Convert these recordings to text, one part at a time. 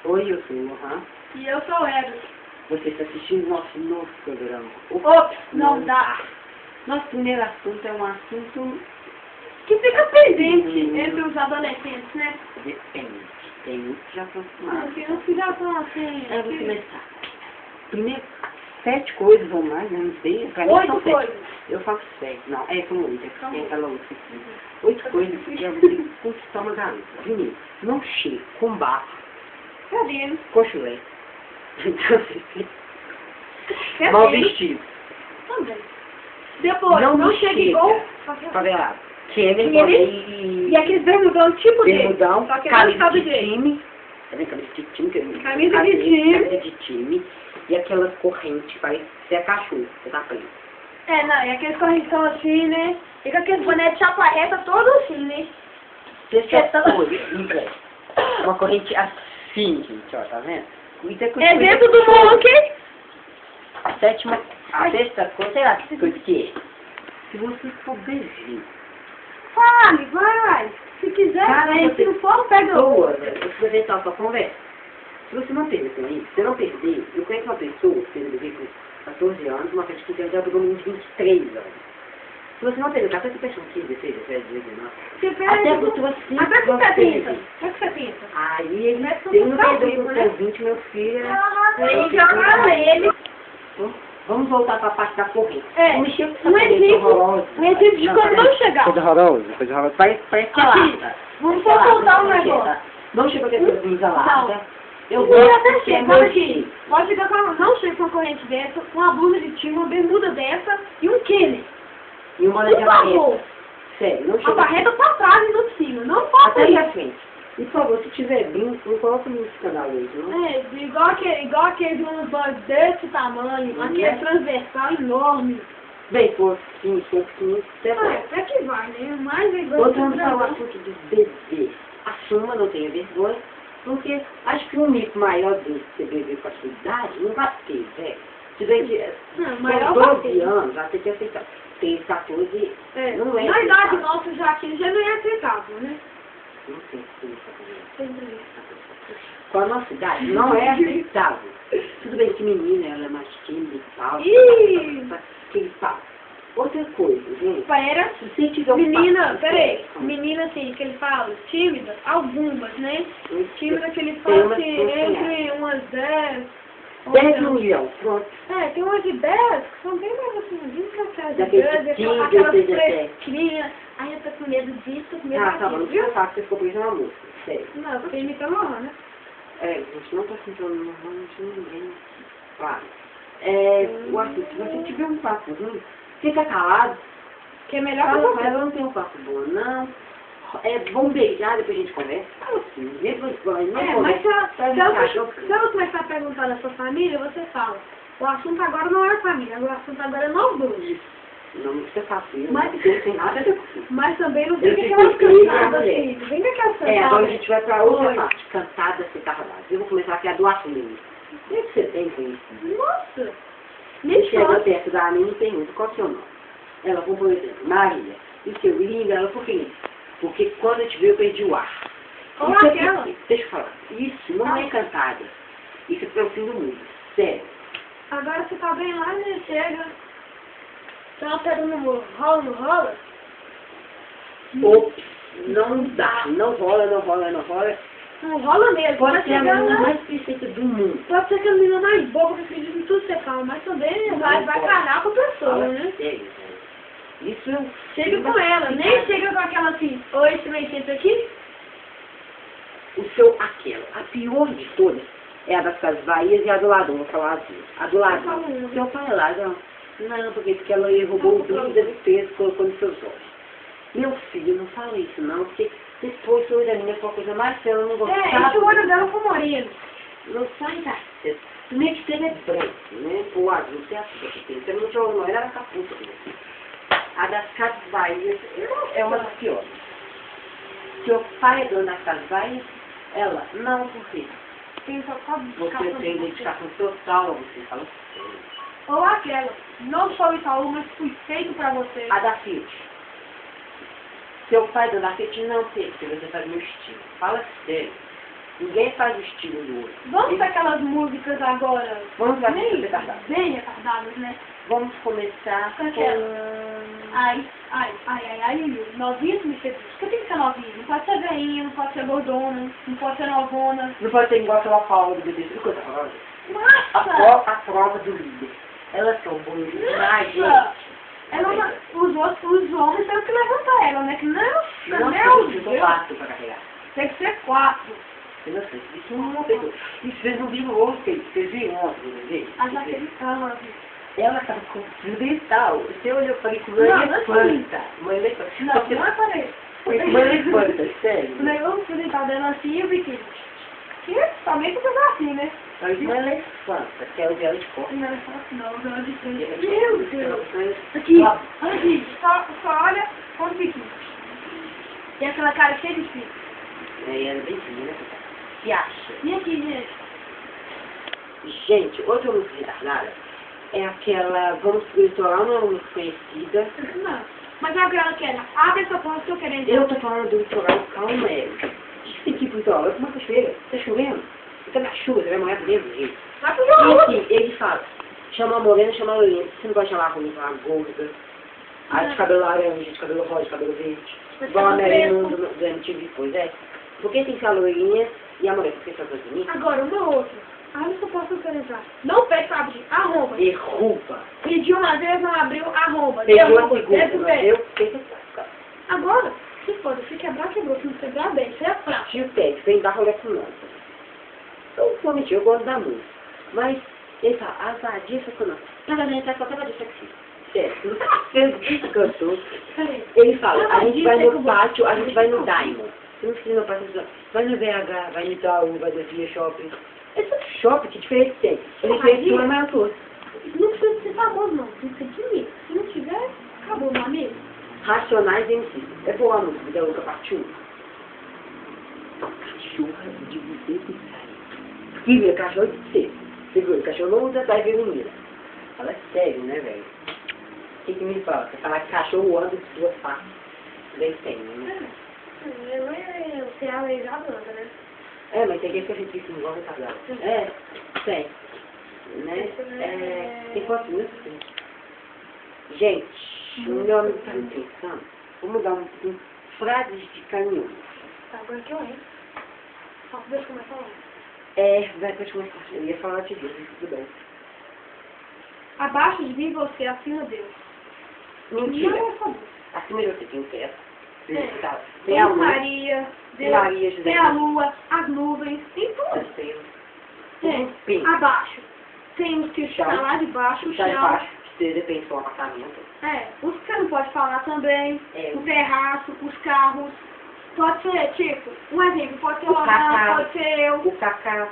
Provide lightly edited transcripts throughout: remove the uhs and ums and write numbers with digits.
Oi, eu sou o Lohan. E eu sou o Eros. Você está assistindo nosso novo programa. Ops, não dá. Nosso primeiro assunto é um assunto... Que fica pendente entre os adolescentes, né? Depende. Tem muitos que já estão acostumados. Porque os que já estão assim... Eu vou começar. Primeiro, 7 coisas ou mais, eu não sei. Pra mim 8 são 7. coisas. Eu faço 7. Não, são 8. É porque tem aquela outra aqui. 8 Tá coisas que já você conquistar uma garota. Primeiro, não chegue com bafo, Tá vendo? com chulé. Tá Mal vendo? vestido. Também. Depois, não chega igual... Favelado. Querer E aqueles bermudão tipo dele. bermudão, Só que não camisa sabe de dele. time. Tá vendo? Camisa de time. Camisa de time. Camisa de time. E aquelas correntes, parece ser a cachorro. Você tá preso. É, não, e aqueles correntão assim, né? E com aqueles boné de chapa reta todo assim, né? Sexta coisa, uma corrente assim, gente, ó, tá vendo? É dentro do monkey. A sexta coisa, sei lá que coisa que é. Se você for beijinho. Fale, vai. Se quiser, Cara, aí, se não for, pega Boa, outra. eu apresentar a sua conversa. Se você não perder com isso, se você não perder, eu conheço uma pessoa que fez bebê com 14 anos, uma vez que tem já pegou uns 23 anos. Se você não perder, até que pessoa 15, 16, 17, 19. Você perde. Até que você vai se... Até que você pensa. Até que você pensa. Aí ele Mas tem um tudo tá perdeu vivo, com né? seus 20, meu filho. Aí joga ele. Vamos voltar para a parte da corrente. É, Não mexer com um essa corrente exemplo horrorosa. de quando não chegar. Coisa horrorosa. Parece que Aqui, vamos só voltar um negócio. Não chega a ter coisa blusa lá. Eu Você gosto até de ser chega, olha aqui. emoji. Pode chegar com não chega com uma corrente dessa, uma blusa de time, uma bermuda dessa e um Kenny. E uma Por de favor. barreta. Sério, não A chega. barreta pra trás e no de cima. Não faça Até na isso. frente. E por favor, se tiver brinco, não coloca muito escandaloso, não? É, igual aquele de uns boys desse tamanho, aquele é transversal enorme. Bem, for sim, for pequenininho, você vai. Até que vai, né? Mais igual Voltando para o assunto dos bebês. Assuma, não tenha vergonha, porque acho que um mito maior desse ser bebê com a sua idade não vai ter, velho. Se bem que Não, com maior 12 anos, já tem que aceitar. Tem 14, É, não é na idade aceitável. nossa já aqui já não é aceitável, né? Não tem que ser Sempre. com a nossa idade, não é aceitável. Tudo bem que menina, ela é mais tímida e tal. Ih! Que tal. Outra coisa, gente. Era Se você tiver um menina, papo, peraí, menina assim, que ele fala, tímida, algumas, né? Tímida que ele Tem fala umas que que são entre umas 10. 10 milhões, pronto. É, tem umas de 10 que são bem mais assim, bem cachadas de Daquele 10, de aquelas 15, 17. fresquinhas. Ai, eu tô com medo disso, tô com medo Ah, tá bom, daquilo, não viu? precisa falar que você ficou preso na música, sério. Não, eu fiquei imitando a Ana, né? É, a gente não tá sentindo normalmente ninguém. Claro. O assunto, se você tiver um papo ruim, fica calado. Que é melhor Fala pra com você. ela, não tem um papo bom, não. Vamos beijar, depois a gente conversa. Fala assim, mesmo não Mas conversa. se ela começar a perguntar da sua família, você fala. O assunto agora não é a família, o assunto agora é nós dois. Não precisa fazer, Mas- porque não tem nada a ver com isso. Mas também não vem Eu com fico aquelas feliz, cantadas mulher. assim. Vem com aquelas cantadas. Agora a gente vai pra outra Oi. parte. Cantada, você tava lá. Eu vou começar aqui a doar mesmo. O que você tem com isso? Nossa! Nem Chega chora. perto da Aline e pergunta qual é o seu nome. Ela falou, por exemplo, Maria. E seu linda, ela por quê? Porque quando eu te vi, eu perdi o ar. Olha Isso é aquela. porque- deixa eu falar. Isso não é cantada. Isso é pelo fim do mundo. Sério. Agora você tá bem lá, né? Chega. Tá uma pedra no rola, não rola? Ops, não dá. Não rola, não rola, não rola. Não rola mesmo. Pode Vai ser a chegar menina lá. mais perfeita do mundo. Pode ser que a menina mais boba que acredita em tudo que você fala, mas também vai pode. calhar com a pessoa, Fala né? sério, velho. Isso é um... Chega com ela, nem chega com aquela assim, oi, você vai sentar aqui? Aquela. A pior de todas é a das Casas Bahias e a do ladrão, vou falar assim. A do ladrão. Seu pai é ladrão. Não, porque ela roubou o brilho do peso e colocou nos seus olhos. Meu filho, não fala isso não, porque depois o olho da menina foi a coisa mais feia, eu não gostava. É, esse olho dela foi moreno. Não sai da cesta. Primeiro que ele é branco, né? O azul, você acha que tem. Você não jogou, não, ele era caputa. Né? A das Casas Bahias é uma das piores. Seu pai é dono das Casas Bahias, ela não, por quê? Tem só só Você tem dedicação total a você, fala sério. ou aquela, não sou Itaú, mas fui feito pra você. A da Fiat. Seu pai é dono da Fiat não tem, porque você faz meu estilo. Fala sério. Ninguém faz o estilo do outro. Vamos para aquelas músicas agora. Vamos lá, bem, retardadas. bem retardadas, né? Vamos começar Com com... aquela. Ai, novinha me seduz. Por que tem que ser novinha? Não pode ser veinha, não pode ser gordona, não pode ser novona. Não pode ser igual aquela Paula do bebê. Viu coisa horrorosa? Nossa! A prova do líder. Elas são boas demais, Nossa! gente. Os homens têm que levantar ela, né? Que não, Não, meu eu tô Deus. fácil pra carregar. Tem que ser 4. Eu não sei, isso não é uma. E vocês não viram ontem? Vocês viram ontem o bebê? A Jaqueline. Ela estava com tudo e tal. Você olhou para mim com uma Não, elefanta. Uma elefanta. Não é para isso. Uma elefanta, sério. O negócio que ele tá dando assim, eu vi que somente um assim, né? Mas uma elefanta, que é o dela de cor. Não, não, de frente. Meu Deus. Aqui. Olha aqui, só olha o biquinho. Tem aquela cara cheia de fio. Ela é bem fina, né? Se acha. E aqui, gente? Gente, outra música retardada é aquela Vamos pro Litoral, não é uma música conhecida. Não. Mas é aquela que era. Abre essa porta que eu quero entrar. Eu tô falando do litoral, calma, Érica. O que tem que ir pro litoral? É uma cachoeira. Tá chovendo? Fica na chuva, você vai morrer do mesmo jeito. Vai pro E jogo. assim, ele fala, chama a morena, chama a loirinha. Você não pode chamar a ruim, falar gorda. A de cabelo laranja, de cabelo rosa, de cabelo verde. Igual a Mary Mundo do MTV, pois é. Por que tem que ser a loirinha e a morena? Porque são as bonitas? Agora, uma outra. Abre essa porta que eu quero entrar. Não pede pra abrir. Arromba. Derruba. Pediu uma vez, não abriu. Arromba. Pegou a Derruba. segunda, Desce o não pé. deu, feita casca. Agora, se pode, se quebrar, quebrou. Se não quebrar, bem. Isso é prático. Tio Ted, vem dar rolê com nós. Eu vou mentir, eu gosto da música. Mas ele fala, as vadias são conosco. Mas a gente vai contar disso aqui. Certo? Você cantou. Peraí. Ele fala, a gente vai no Vadia, pátio, a gente vai no Diamond. Você não precisa ir no pátio, vai no VH, vai no Itaú, vai no Via Shopping. Esse shopping, que diferença tem? Ele fez uma maior tua. Não precisa ser famoso, não. Tem que ser dinheiro. Se não tiver, acabou, meu amigo. Racionais MC. É boa a música da Luca Partiu. Cachorra de você que sai. Filha, cachorro de você. Segura, cachorro não usa saia feminina. Fala sério, né, velho? O que me fala? Você fala que cachorro anda de sua face. Bem tem, né? Você é aleijado, né? É, mas tem que a gente fica igual retardado. É, tem. Né? É, tem quantos minutos? Gente, o meu amigo tá me pensando. Vamos dar frases de caminhão. Tá, agora que eu entro. Só deixa eu começar a falar. É, vai pra começar. Eu ia falar de Deus, mas tudo bem. Abaixo de mim, você, acima Deus. Mentira. Não é favor. Acima de você tem o teto. Tá. Tem Tem a a lua, Maria, tem Deus, Maria, José. tem a lua, as nuvens, tem tudo. os céus, Tem. Sim. Abaixo. Tem os que estão Chão. lá de baixo, o Tá chão. embaixo, que você depende do seu apartamento. É, os que você não pode falar também, É. o terraço, os carros. Pode ser, tipo, um exemplo, pode ser O o Cacá. Alan, pode ser eu. O Cacá.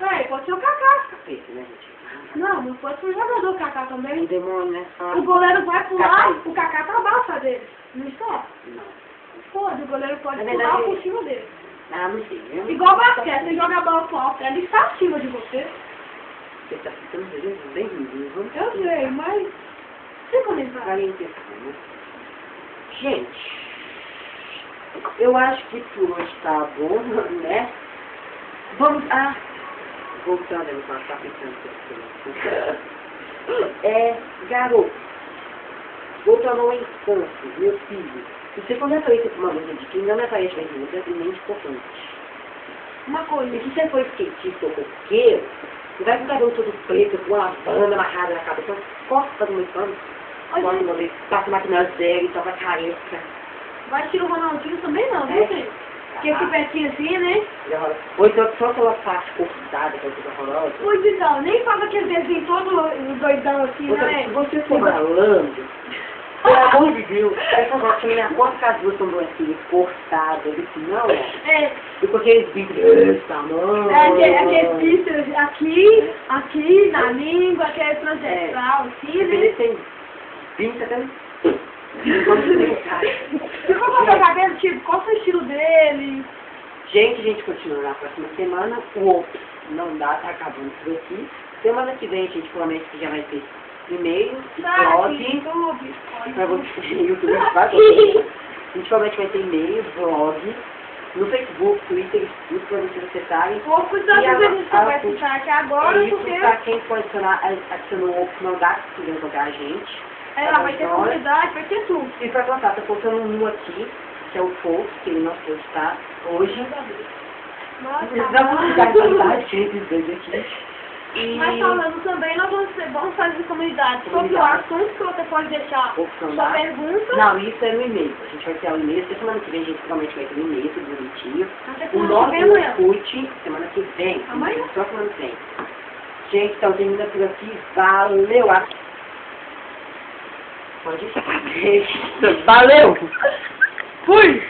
É, pode ser o Cacá. Esse, né, gente? Não pode ser o jogador Cacá O também. demônio, né? Fala. O goleiro vai pular, Cacá. o Cacá tá abaixo dele. Não está? Não. Pode, o goleiro pode É pular verdade. por cima dele. Ah, não sei. Eu não- Igual basquete, você joga a bola pro alto, ele está acima de você. Você tá ficando bem vivo. Eu sei, mas... Sem comentário. Vale a intenção, né? Gente, eu acho que por hoje tá bom, né? Vamos... Ah, voltando, eu não estava pensando. Garoto, voltando ao infância, meu filho, se você for referência para uma música de quem não é parente da música, é muito importante. Uma E coisa, se você for skatista ou coqueiro, você vai com o cabelo todo preto, com uma banda amarrada na cabeça, corta no meu pano, corta uma vez, passa máquina zero e toca careca. vai tirar o Ronaldinho também não, É. viu, gente? Porque esse petinho assim, né? Ou então só aquela parte cortada, que é coisa horrorosa. Pois então, nem faz aquele desenho todo doidão assim, não é? Se você for malandro, pelo amor de Deus, essa nossa menina, quantas que as duas são assim, cortadas, assim, não é? É, E com aqueles bicos desse tamanho. aquele píceos aqui, na língua, aquele transversal, assim, né? Ele tem pinta até. Se for cortar o cabelo, tipo, qual foi o estilo dele? Gente, a gente continua na próxima semana. O outro não dá, tá acabando por aqui. Semana que vem a gente promete que já vai ter e-mail, blog. YouTube, Pra você, YouTube vai ter. A gente promete que vai ter e-mail, blog. no Facebook, Twitter, tudo para vocês acessarem. Vou cuidar E do que a gente vai puxar aqui agora, isso, porque para quem for adicionou o mandato que quiser jogar a gente. ela vai ter comunidade, vai ter tudo. E para contar, tá faltando um aqui, que é o Fox, que ele não pôde estar hoje. Nossa, Vamos ficar em qualidade esses dois aqui. E mas falando também, nós vamos fazer comunidade sobre o assunto que você pode deixar opção sua lá. pergunta. Não, isso é no e-mail. A gente vai ter o e-mail. Essa semana que vem a gente finalmente vai ter um e-mail, tudo bonitinho. Até O semana nosso que vem, amanhã. Orkut, semana que vem. Amanhã? Só semana que vem. Gente, então termina por aqui. Valeu! Pode ir. Valeu! Fui!